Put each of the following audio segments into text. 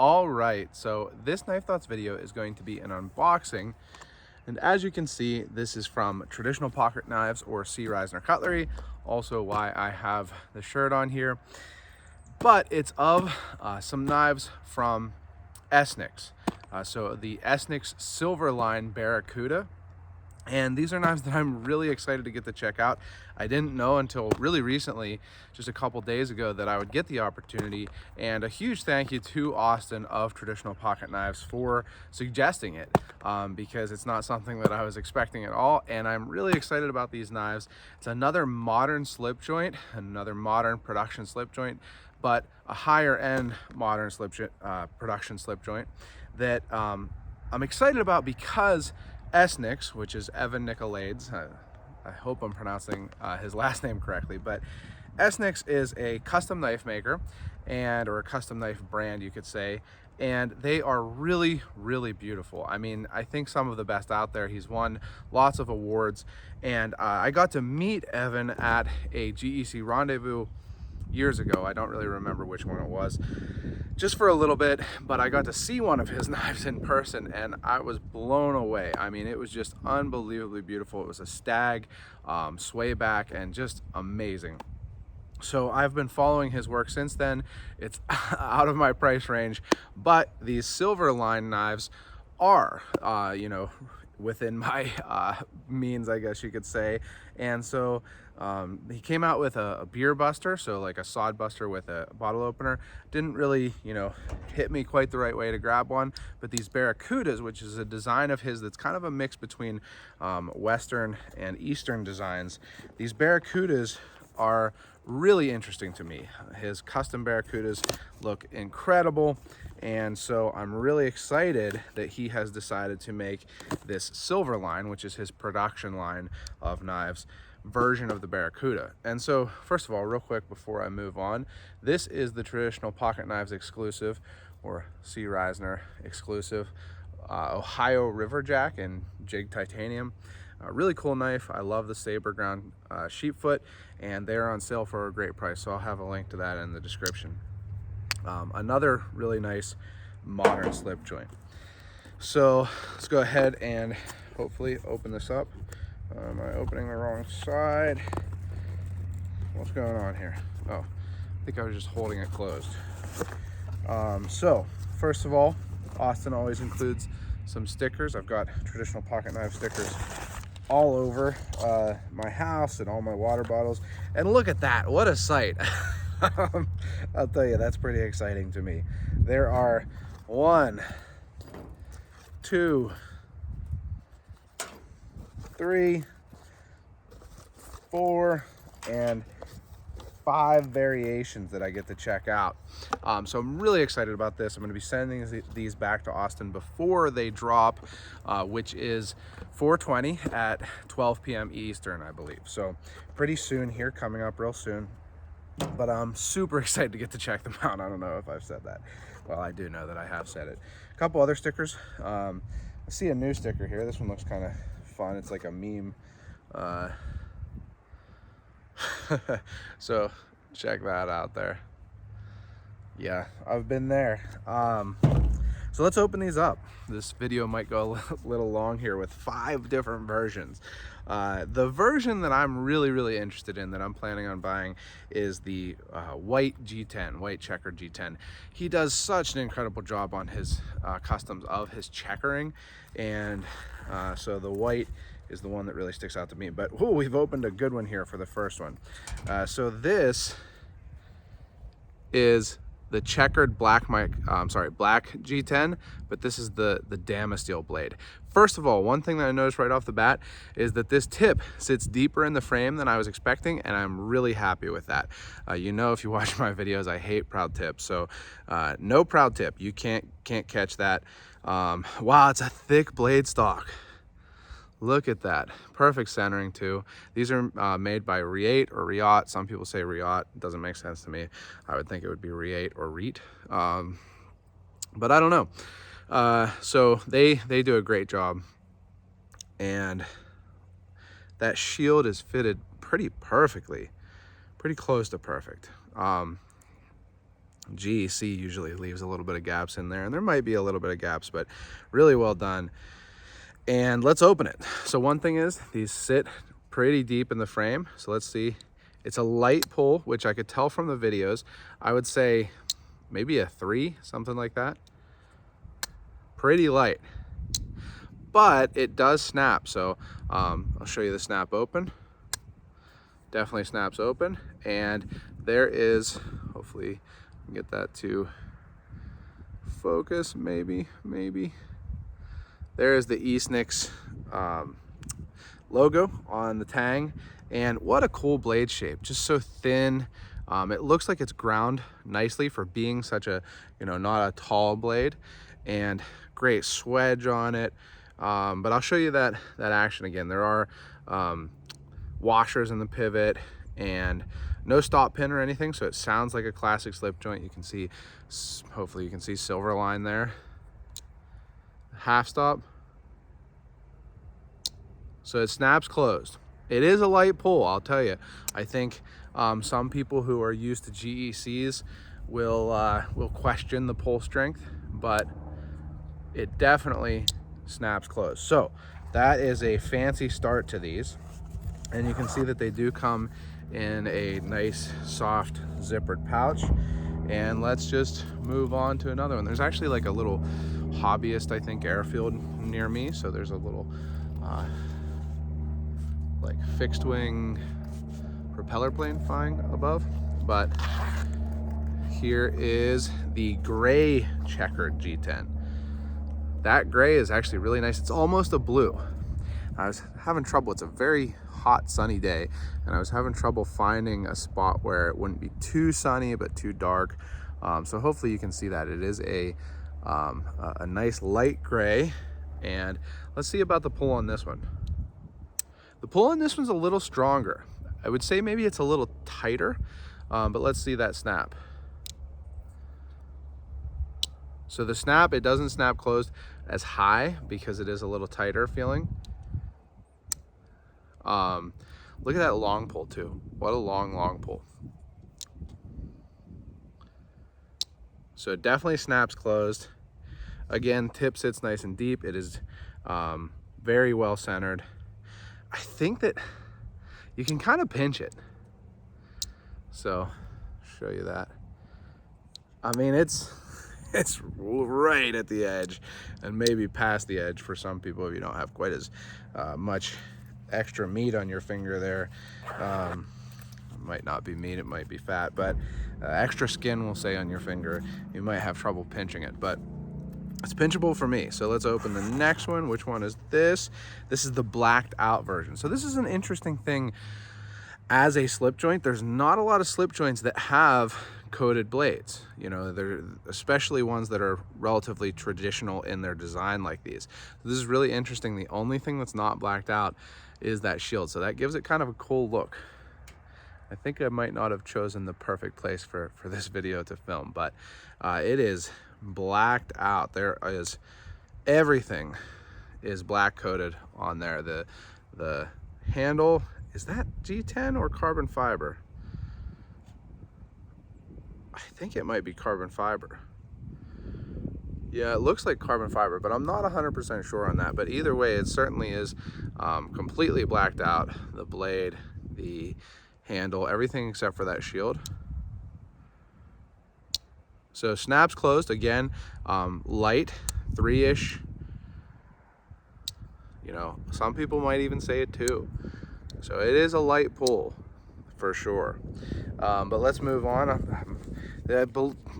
All right, so this Knife Thoughts video is going to be an unboxing. And as you can see, this is from Traditional Pocket Knives or C. Reisner Cutlery. Also why I have the shirt on here. But it's of some knives from Esnyx. So the Esnyx Silverline Barracuda. And these are knives that I'm really excited to get to check out. I didn't know until really recently, just a couple days ago, that I would get the opportunity. And a huge thank you to Austin of Traditional Pocket Knives for suggesting it, because it's not something that I was expecting at all. And I'm really excited about these knives. It's another modern slip joint, another modern production slip joint, but a higher end modern production slip joint that I'm excited about because Esnyx, which is Evan Nicolaides, I hope I'm pronouncing his last name correctly, but Esnyx is a custom knife maker or a custom knife brand, you could say, and they are really, really beautiful. I mean, I think some of the best out there. He's won lots of awards, and I got to meet Evan at a GEC rendezvous years ago. I don't really remember which one it was, just for a little bit, but I got to see one of his knives in person and I was blown away. I mean, it was just unbelievably beautiful. It was a stag sway back and just amazing. So I've been following his work since then. It's out of my price range, but these Silverline knives are, within my means, I guess you could say. And so he came out with a beer buster, so like a sod buster with a bottle opener. Didn't really, hit me quite the right way to grab one. But these Barracudas, which is a design of his that's kind of a mix between Western and Eastern designs, these Barracudas are really interesting to me. His custom Barracudas look incredible, and so I'm really excited that he has decided to make this Silverline, which is his production line of knives, version of the Barracuda. And so first of all, real quick before I move on, this is the Traditional Pocket Knives exclusive, or C. Reisner exclusive, Ohio Riverjack in jig titanium. Really cool knife. I love the saber ground sheepfoot, and they're on sale for a great price, so I'll have a link to that in the description. Another really nice modern slip joint. So let's go ahead and hopefully open this up. Am I opening the wrong side? What's going on here? Oh, I think I was just holding it closed. So first of all, Austin always includes some stickers. I've got Traditional Pocket Knife stickers all over my house and all my water bottles. And look at that, what a sight. I'll tell you, that's pretty exciting to me. There are 1, 2, 3, 4, and 5 variations that I get to check out. So I'm really excited about this. I'm going to be sending these back to Austin before they drop, which is 4/20 at 12 p.m. Eastern, I believe. So pretty soon here, coming up real soon. But I'm super excited to get to check them out. I don't know if I've said that. Well, I do know that I have said it. A couple other stickers. I see a new sticker here. This one looks kind of fun. It's like a meme. So check that out there. Yeah, I've been there. So let's open these up. This video might go a little long here with 5 different versions. The version that I'm really interested in, that I'm planning on buying, is the white G10, white checkered G10. He does such an incredible job on his customs of his checkering, and so the white is the one that really sticks out to me. But whoa, we've opened a good one here for the first one. So this is the checkered black G10, but this is the Damasteel blade. First of all, one thing that I noticed right off the bat is that this tip sits deeper in the frame than I was expecting, and I'm really happy with that. If you watch my videos, I hate proud tips, so no proud tip. You can't catch that. Wow, it's a thick blade stock. Look at that, perfect centering too. These are made by Riate or Riot. Some people say Riot, it doesn't make sense to me. I would think it would be Riate or Reet, but I don't know. So they do a great job, and that shield is fitted pretty perfectly, pretty close to perfect. GEC usually leaves a little bit of gaps in there, and there might be a little bit of gaps, but really well done. And let's open it. So one thing is, these sit pretty deep in the frame. So let's see. It's a light pull, which I could tell from the videos. I would say maybe a 3, something like that. Pretty light, but it does snap. So I'll show you the snap open. Definitely snaps open. And there is, hopefully I can get that to focus, maybe. There is the Esnyx logo on the tang, and what a cool blade shape, just so thin. It looks like it's ground nicely for being such a, not a tall blade, and great swedge on it. But I'll show you that action again. There are washers in the pivot and no stop pin or anything, so it sounds like a classic slip joint. You can see, hopefully you can see silver line there. Half stop. So it snaps closed. It is a light pull, I'll tell you. I think some people who are used to GECs will question the pull strength, but it definitely snaps closed. So that is a fancy start to these. And you can see that they do come in a nice soft zippered pouch. And let's just move on to another one. There's actually like a little hobbyist, I think, airfield near me. So there's a little like fixed wing propeller plane flying above. But here is the gray checkered G10. That gray is actually really nice. It's almost a blue. I was having trouble. It's a very hot sunny day, and I was having trouble finding a spot where it wouldn't be too sunny but too dark. So hopefully you can see that it is a nice light gray. And let's see about the pull on this one. The pull on this one's a little stronger. I would say maybe it's a little tighter, but let's see that snap. So the snap, it doesn't snap closed as high because it is a little tighter feeling. Look at that long pull too. What a long pull. So it definitely snaps closed. Again, tip sits nice and deep. It is very well centered. I think that you can kind of pinch it. So show you that. I mean, it's right at the edge, and maybe past the edge for some people if you don't have quite as much extra meat on your finger there. It might not be meat, it might be fat, but extra skin, we'll say, on your finger. You might have trouble pinching it, but it's pinchable for me. So let's open the next one. Which one is this? This is the blacked out version. So this is an interesting thing as a slip joint. There's not a lot of slip joints that have coated blades. They're especially ones that are relatively traditional in their design like these. So this is really interesting. The only thing that's not blacked out is that shield. So that gives it kind of a cool look. I think I might not have chosen the perfect place for this video to film, but it is blacked out. There is, everything is black coated on there. The handle, is that G10 or carbon fiber? I think it might be carbon fiber. Yeah, it looks like carbon fiber, but I'm not 100% sure on that. But either way, it certainly is completely blacked out. The blade, the handle, everything except for that shield. So snaps closed, again, light, 3-ish. Some people might even say it 2. So it is a light pull for sure. But let's move on.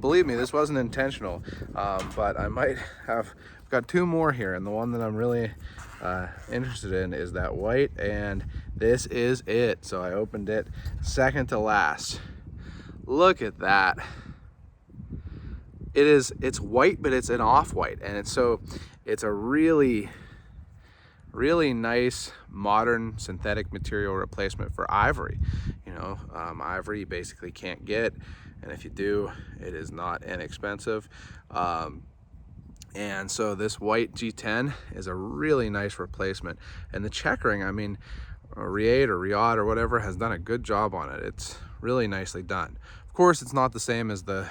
Believe me, this wasn't intentional, but I might have got 2 more here, and the one that I'm really interested in is that white, and this is it. So I opened it second to last. Look at that. It's white, but it's an off-white, and it's a really nice modern synthetic material replacement for ivory. Ivory you basically can't get, and if you do, it is not inexpensive. And so this white G10 is a really nice replacement. And the checkering, I mean, Riad or whatever has done a good job on it. It's really nicely done. Of course, it's not the same as the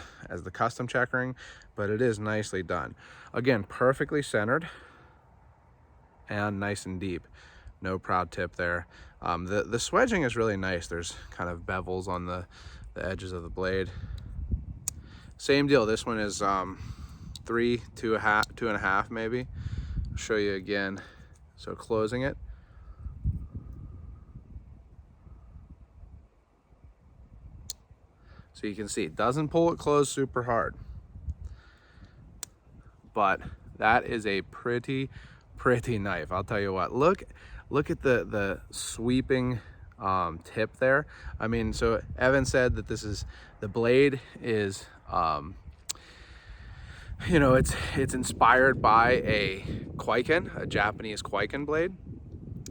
custom checkering, but it is nicely done. Again, perfectly centered and nice and deep. No proud tip there. The swedging is really nice. There's kind of bevels on the edges of the blade. Same deal. This one is 3, 2.5 maybe. I'll show you again. So closing it. So you can see it doesn't pull it closed super hard, but that is a pretty knife. I'll tell you what, look at the sweeping tip there. I mean, so Evan said that the blade is, you know, it's inspired by a Kwaiken, a Japanese Kwaiken blade.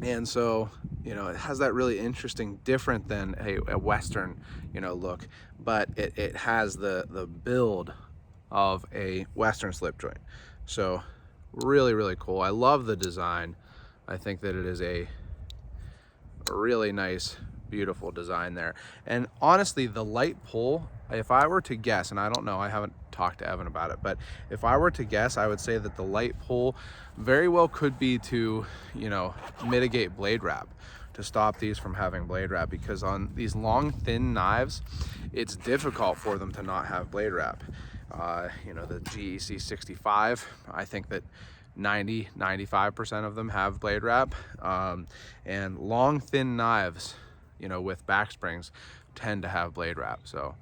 And so, you know, it has that really interesting, different than a Western, you know, look, but it has the build of a Western slip joint. So really cool. I love the design. I think that it is a really nice, beautiful design there. And honestly, the light pull, if I were to guess, and I don't know, I haven't talked to Evan about it, but if I were to guess, I would say that the light pull very well could be to, you know, mitigate blade wrap, to stop these from having blade wrap, because on these long, thin knives, it's difficult for them to not have blade wrap. You know, the GEC 65, I think that 95% of them have blade wrap, and long, thin knives, you know, with back springs tend to have blade wrap. So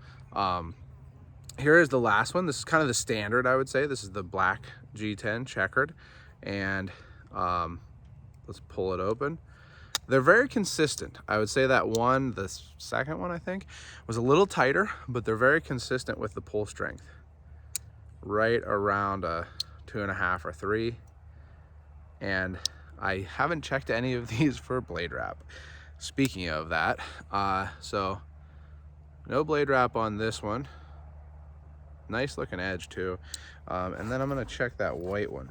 here is the last one. This is kind of the standard, I would say. This is the black G10 checkered, and let's pull it open. They're very consistent. I would say that one, the second one I think, was a little tighter, but they're very consistent with the pull strength. Right around a 2.5 or 3. And I haven't checked any of these for blade wrap. Speaking of that, so no blade wrap on this one. Nice looking edge too. And then I'm gonna check that white one,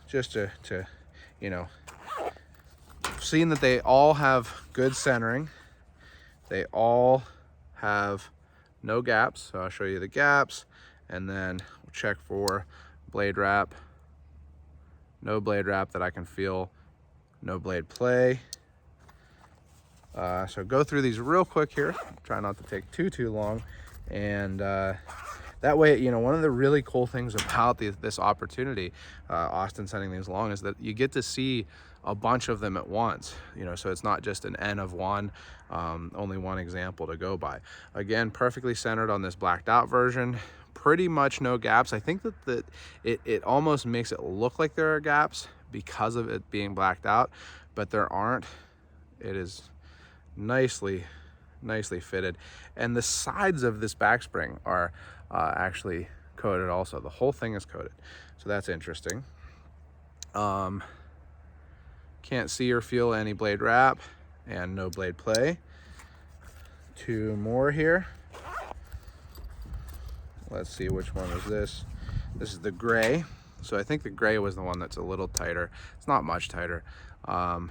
just to you know, seeing that they all have good centering. They all have no gaps. So I'll show you the gaps, and then we'll check for blade wrap. No blade wrap that I can feel. No blade play. So go through these real quick here. Try not to take too long. And that way, you know, one of the really cool things about this opportunity, Austin sending these along, is that you get to see a bunch of them at once, you know, so it's not just an N of one, only one example to go by. Again, perfectly centered on this blacked out version, pretty much no gaps. I think that it almost makes it look like there are gaps because of it being blacked out, but there aren't. It is nicely fitted, and the sides of this back spring are actually coated also. The whole thing is coated, so that's interesting. Can't see or feel any blade wrap, and no blade play. 2 more here. Let's see, which one is this. This is the gray. So I think the gray was the one that's a little tighter. It's not much tighter. Don't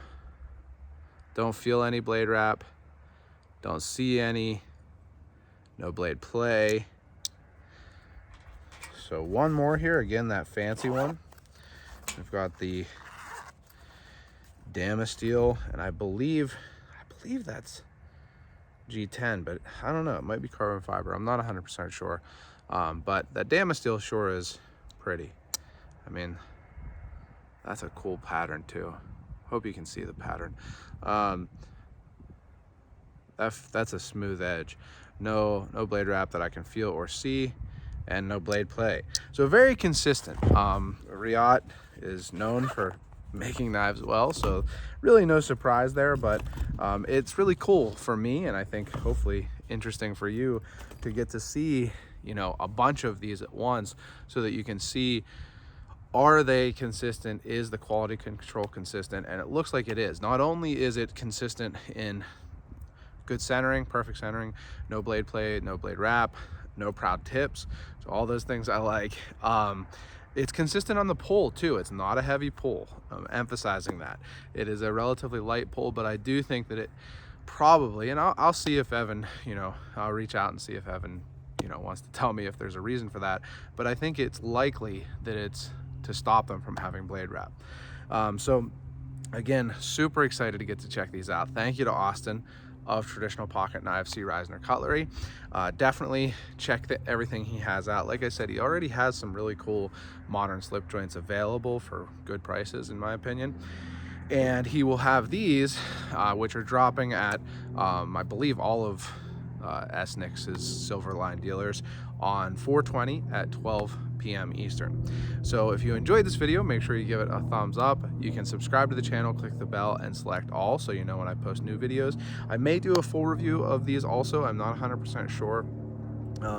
feel any blade wrap. Don't see any. No blade play. So one more here, again, that fancy one. We've got the Damasteel, and I believe that's G10, but I don't know, it might be carbon fiber. I'm not 100% sure. But that Damasteel sure is pretty. I mean, that's a cool pattern too. Hope you can see the pattern. That's a smooth edge. No blade wrap that I can feel or see, and no blade play. So very consistent. Riot is known for making knives well, so really no surprise there, but it's really cool for me, and I think hopefully interesting for you to get to see, you know, a bunch of these at once, so that you can see, are they consistent? Is the quality control consistent? And it looks like it is. Not only is it consistent in good centering, perfect centering, no blade play, no blade wrap, no proud tips, so all those things I like. It's consistent on the pull too. It's not a heavy pull. I'm emphasizing that. It is a relatively light pull, but I do think that it probably, and I'll see if Evan, I'll reach out and see if Evan, wants to tell me if there's a reason for that, but I think it's likely that it's to stop them from having blade wrap. So again, super excited to get to check these out. Thank you to Austin of Traditional Pocket Knives, C. Reisner Cutlery. Definitely check everything he has out. Like I said, he already has some really cool modern slip joints available for good prices, in my opinion. And he will have these, which are dropping at, I believe, all of Esnyx's silver line dealers on 4/20 at 12 p.m. Eastern. So if you enjoyed this video, make sure you give it a thumbs up. You can subscribe to the channel, click the bell, and select all so you know when I post new videos. I may do a full review of these also. I'm not 100% sure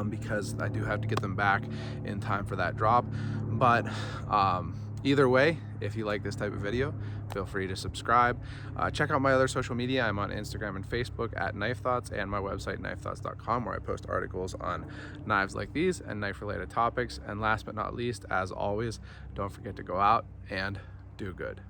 because I do have to get them back in time for that drop. But either way, if you like this type of video, feel free to subscribe. Check out my other social media. I'm on Instagram and Facebook at Knife Thoughts, and my website, knifethoughts.com, where I post articles on knives like these and knife-related topics. And last but not least, as always, don't forget to go out and do good.